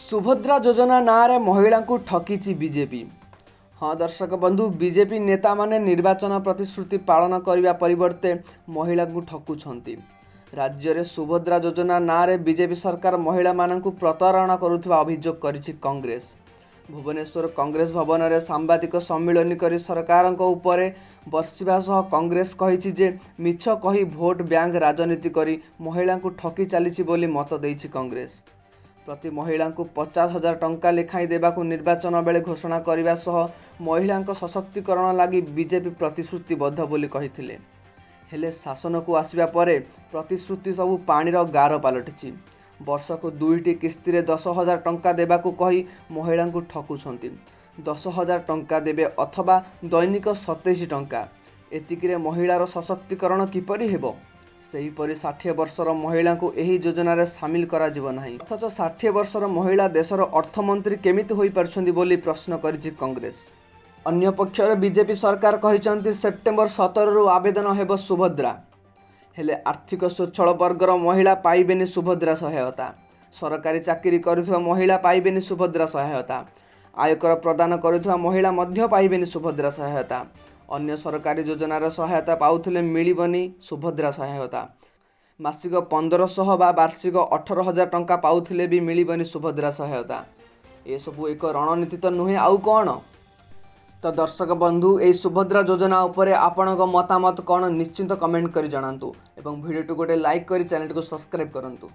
सुभद्रा योजना नारे महिला को ठकीची बीजेपी। हाँ दर्शक बंधु, बीजेपी नेता माने निर्वाचन प्रतिश्रुति पालन करने परिवर्ते महिला को ठकुछंती। राज्य में सुभद्रा योजना नारे बीजेपी सरकार महिला मानक प्रतारणा करुवा अभियोग करिछि कांग्रेस। भुवनेश्वर कांग्रेस भवन में सांबादिक सम्मिलन कर सरकार उपरे बर्षिबा सह कांग्रेस कहिछि जे मिछ कही भोट बैंक राजनीति करी महिला को ठकी चली बोली मत देइछि कांग्रेस। प्रति महिला को 50,000 टंका लेखाई देबाकू निर्वाचन बेले घोषणा करने सह महिला सशक्तिकरण लगी बीजेपी प्रतिश्रुतिबद्ध बोली कहिथिले। हेले शासन को आसिबा परे प्रतिश्रुति सबू पानीर गार पलटिछि। वर्ष को 2टी किस्ती रे 10,000 टंका देबाकू कही महिला को ठकुछंती। 10,000 टंका देबे अथवा दैनिक 27 टंका। एतिकिरे महिलार सशक्तिकरण किपरि हेबो? सेहीपरि 60 वर्षर महिला को यही योजना रे सामिल करा जीवन नाही। अथच 60 वर्षर महिला देशर अर्थमंत्री केमिति होई परछंती बोली प्रश्न करिछि कांग्रेस। अन्य पक्षरे बीजेपी सरकार कहिसंती सेप्टेम्बर 17 रु आवेदन हेबो सुभद्रा। हेले आर्थिक स्वच्छल वर्गर महिला पाइबेनी सुभद्रा सहायता। सरकारी चाकरी करुवा महिला पाइबेनी सुभद्रा सहायता। आयकर प्रदान करुवा महिला मध्य पाइबेनी सुभद्रा सहायता। अन्य सरकारी योजनार सहायता पाउथिले मिलिबनी सुभद्रा सहायता। मासिक 1500 बा वार्षिक 18,000 टंका पाउथिले भी मिलिबनी सुभद्रा सहायता। ए सबु एक रणनीति तो नुहे आउ कौन? तो दर्शक बंधु, ए सुभद्रा योजना उपरे आपणक मतामत कौन निश्चिंत कमेंट करी जणांतु एवं वीडियो गोटे लाइक करी चैनल को सब्सक्राइब करंतु।